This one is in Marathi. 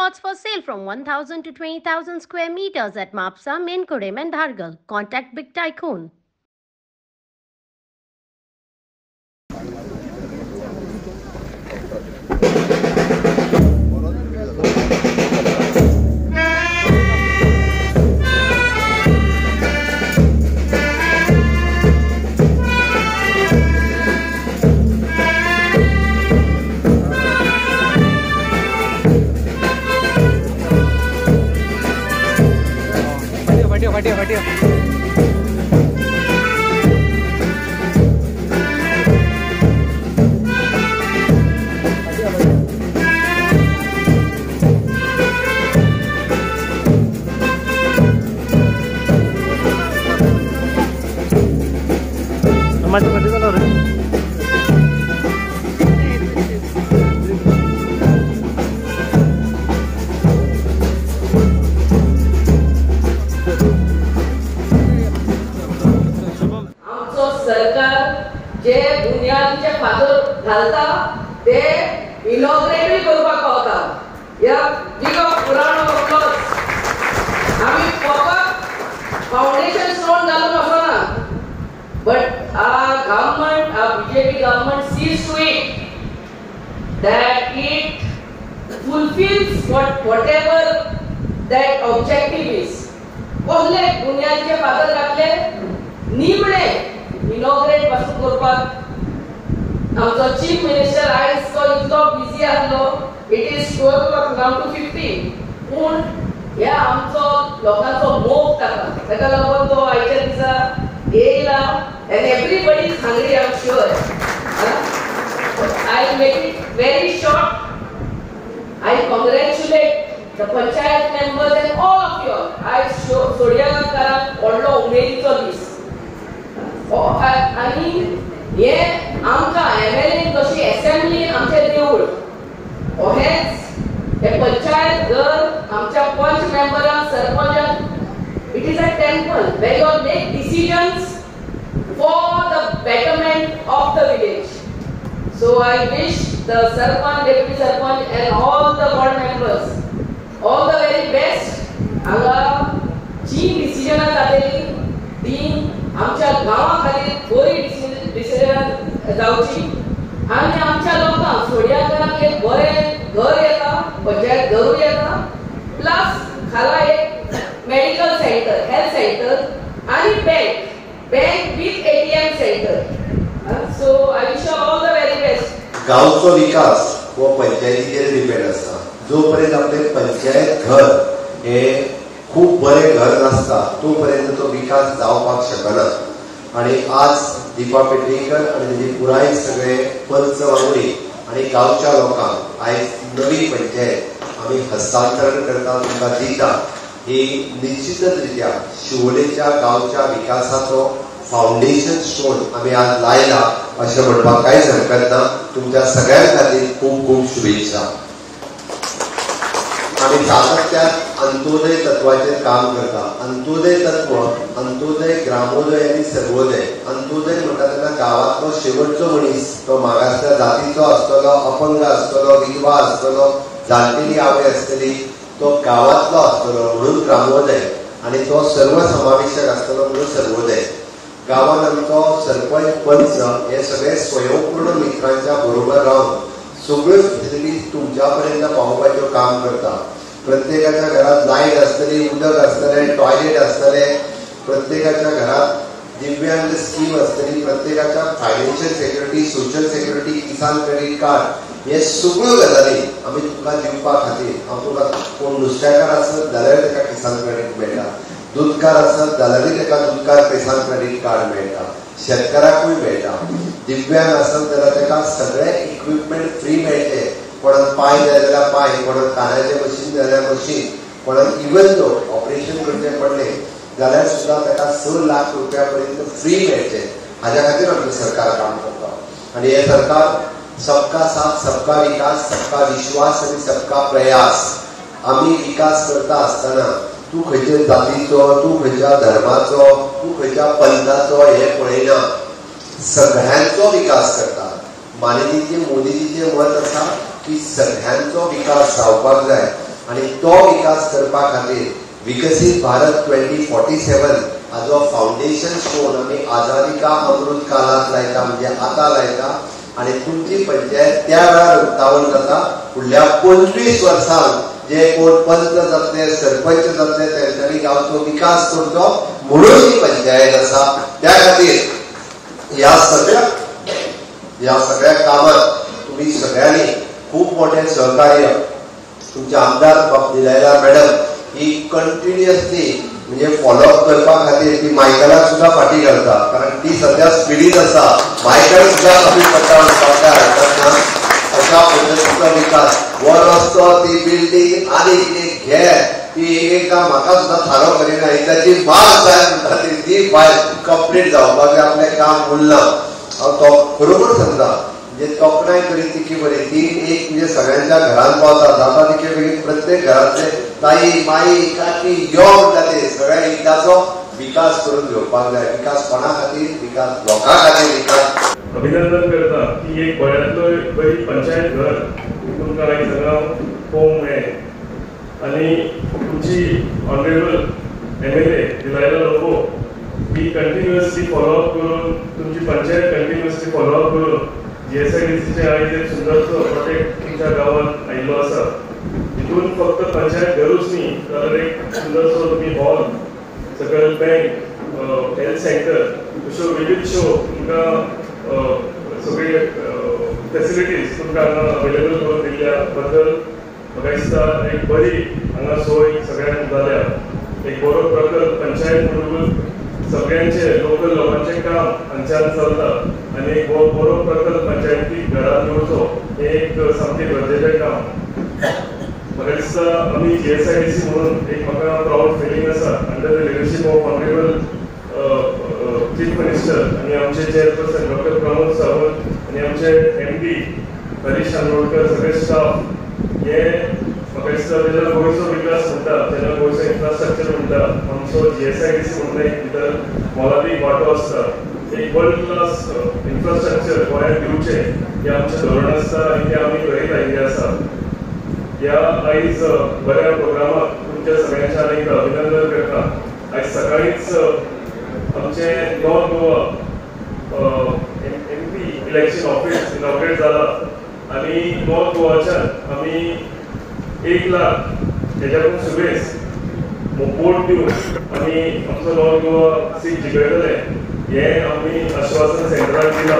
plots for sale from 1,000 to 20,000 square meters at Mapsa, Menkodem and Dhargal. Contact Big Tycoon. फटियो जे बुनियादीचे फातर घालता ते इनॉग्रेट करपाक पावता या बिग पुराणो प्लस आम्ही फकत फाउंडेशन स्टोन घालून वचना but government BJP government sees to it that it fulfills whatever that objective is. पहले बुनियादीचे फातर घातले निमणे इनॉग्रेट पासून करपाक आमचो चीफ मिनिस्टर आयज तो इतलो बिजी आसलो इट इज 12 now to 15 पूण ह्या आमचो लोकांचो मोग ताका लागून तो आयच्या दिसा येयला and everybody is hungry I'm sure. I'll make it very short. I congratulate the panchayat members and all of you. I सोडियाकाराक व्हडलो उमेदीचो दीस आनी हे आमकां एमएलए कशी असेंब्ली आमचे देऊळ हेच हे पंचायत घर आमच्या पंच मेंबरांक सरपंचाक it is a temple where you make decisions for the betterment of the village. So I wish the Sarpanch, Deputy Sarpanch and all the board members all the very best. हांगा जी डिसिजन जातली ती आमच्या गांवा खातीर बरी डिसिजन जावची आनी आमच्या लोकांक सोडियाकाराक एक बरें घर येता पंचायत घरूय येता प्लस खाला एक मेडिकल सेंटर हेल्थ सेंटर आनी bank with ATM centre. So I wish you all the very best. गावचो विकास हो पंचायतीचेर डिपेंड आसता. जोपर्यंत आपले पंचायत घर हे खूप बरे घर नासता तोपर्यंत तो विकास जावपाक शकना. आणि आज दीपा पेडणेकर आणि तेजे पुराय सगळे पंच वांगडी आणि गावच्या लोकांक आयज नवी पंचायत आम्ही हस्तांतरण करता तुमकां दिता ही निश्चितच रित्या शिवोलेच्या गावच्या विकासाचो फाउंडेशन स्टोन आम्ही आज लायला अशें म्हणपाक कांयच हरकत ना. तुमच्या सगळ्यां खातीर खूप खूप शुभेच्छा. आम्ही सातत्यान अंत्योदय तत्वाचेर काम करता. अंत्योदय तत्व अंत्योदय ग्रामोदय आणि सर्वोदय. अंत्योदय म्हणटा तेन्ना गांवांतलो शेवटचो मनीस तो मागासल्या जातीचो आसतलो अपंग आसतलो विधवा आसतलो जाणटेली आवय आसतली तो गांवांतलो आसतलो म्हणून ग्रामोदय आणि तो सर्व समावेशक आसतलो म्हणून सर्वोदय. गांवांत आमचो सरपंच पंच हे सगळे स्वयंपूर्ण मित्रांच्या बरोबर रावन सगळ्यो फॅसिलिटीज तुमच्या पर्यंत पावोवपाचें काम करता. प्रत्येकाच्या घरात लायट आसतली उदक आसतलें टॉयलेट आसतलें प्रत्येकाच्या घरात दिव्यांग स्कीम आसतली प्रत्येकाच्या फायनान्शियल सेक्युरिटी सोशल सेक्युरिटी किसान क्रेडिट कार्ड हे सगळ्यो गजाली आमी तुमकां दिवपा खातीर हांव तुका कोण नुस्तेकार आसत जाल्यार ताका किसान क्रेडिट मेळटा दूधकार आसत जाल्यारय ताका दूधकार किसान क्रेडिट कार्ड मेळटा शेतकाराकूय मेळटा दिव्यांग आसत जाल्यार ताका सगळे इक्विपमेंट फ्री मेळटे. कोणाक पांय जाय जाल्यार पांय कोणाक कानाचें मशीन जाल्यार मशीन कोणाक इवन दो ऑपरेशन करचें पडलें जाल्यार सुद्दां ताका 6 लाख रुपया पर्यंत फ्री मेळचे. हाज्या खातीर आमचें सरकार काम करता. आनी हे सरकार सबका साथ सबका विकास सबका विश्वास आणि सबका प्रयास आम्ही विकास करता असताना तू खंयच्या जातीचो तू खंयच्या धर्माचो तू खंयच्या पंथाचो हे पळयना सगळ्यांचो विकास करता. माननीय मोदीजीचे मत आसा की सगळ्यांचो विकास जावपाक जाय आणि तो विकास करपा खातीर विकसित भारत 2047 हाजो फाउंडेशन स्टोन आमी आझादी का अमृत काळात लायता, म्हणजे आता लायता. आणि तुमची पंचायत त्या वेळार उक्तावण जाता. फुडल्या 25 वर्सांक जे कोण पंच जातले, सरपंच जातले, तेंच्यांनी गांवचो विकास करचो म्हणून ही पंचायत आसा. त्या खातीर ह्या सगळ्या कामात तुम्ही सगळ्यांनी खूप मोठे सहकार्य. तुमचे आमदार दिलायला मॅडम ही कंटिन्युअसली म्हणजे फॉलोअप करपा खातीर ती मायकलाक सुद्धा फाटी घालता, कारण ती सध्या स्पिडीत आसा. मायकल सुद्धा कमी पडटा अशा पद्दतीचो विकास. हो रस्तो, ती बिल्डींग आनी कितें घे ती एकदा म्हाका सुद्धा थारो करिना. ताची माल जाय म्हणटा ती फायल कंप्लीट जावपाक जाय, आपलें काम उरना. हांव तो बरोबर समजा. म्हणजे तोखणाय करीत तिकी बरी ती एक म्हणजे सगळ्यांच्या घरांत पावता जाता तिके बेगीन प्रत्येक घरांतले ताई माई काकी यो म्हणटा ते सगळ्या एकदाचो विकास करून घेवपाक जाय. विकास कोणा खातीर? विकास लोकां खातीर. विकास अभिनंदन करता की एक बऱ्यांतलो बरी पंचायत घर तुमकां एक सगळं पळोवंक मेळ्ळें. आनी तुमची ऑनरेबल MLA दिलायला लोको ही कंटिन्युअसली फॉलोअप करून तुमची पंचायत कंटिन्युअसली फॉलोअप करून GSIDCचे आयज एक सुंदरसो प्रोजेक्ट तुमच्या गांवांत आयिल्लो आसा. तितून फक्त पंचायत घरूच न्ही तर एक सुंदरसो तुमी हॉल, सकयल बँक, हेल्थ सेंटर अश्यो विविधश्यो तुमकां सगळे फॅसिलिटीज तुमकां हांगा अवेलेबल करून दिल्ल्या बद्दल म्हाका दिसता एक बरी हांगा सोय सगळ्यांक जाल्या. एक बरो प्रकल्प पंचायत म्हणून सगळ्यांचे लोकल लोकांचे काम हांच्यान चलता आनी एक बरो प्रकल्प पंचायती घरात येवचो हे एक सामकें गरजेचें काम. म्हाका दिसता आमी GSIDC म्हणून एक म्हाका प्राऊड फिलींग आसा under the leadership of honourable chief minister आनी आमचे चेअरपर्सन डॉक्टर प्रमोद सावंत आनी आमचे MD हरीश नांदोडकर सगळे स्टाफ हे म्हाका दिसता जेन्ना गोंयचो विकास म्हणटा जेन्ना गोंयचो इन्फ्रास्ट्रक्चर म्हणटा आमचो GSIDC म्हणून एक भितर मोलादीक वांटो आसता. एक वर्ल्ड क्लास इन्फ्रास्ट्रक्चर गोंयांत दिवचें हें आमचें धोरण आसता आनी तें आमी करीत आयिल्ले आसा. ह्या आयज बऱ्या प्रोग्रामाक तुमच्या सगळ्यांचें आनीक अभिनंदन करता. आयज सकाळींच आमचें north Goa MP election office inaugurate जालां आनी नॉर्थ गोवाच्यान आमी 1 लाख हेच्याकून सुबेज वोट दिवन आमी आमचो नॉर्थ गोवा सीट जिखयतले हें आमी आश्वासन सेंटराक दिलां.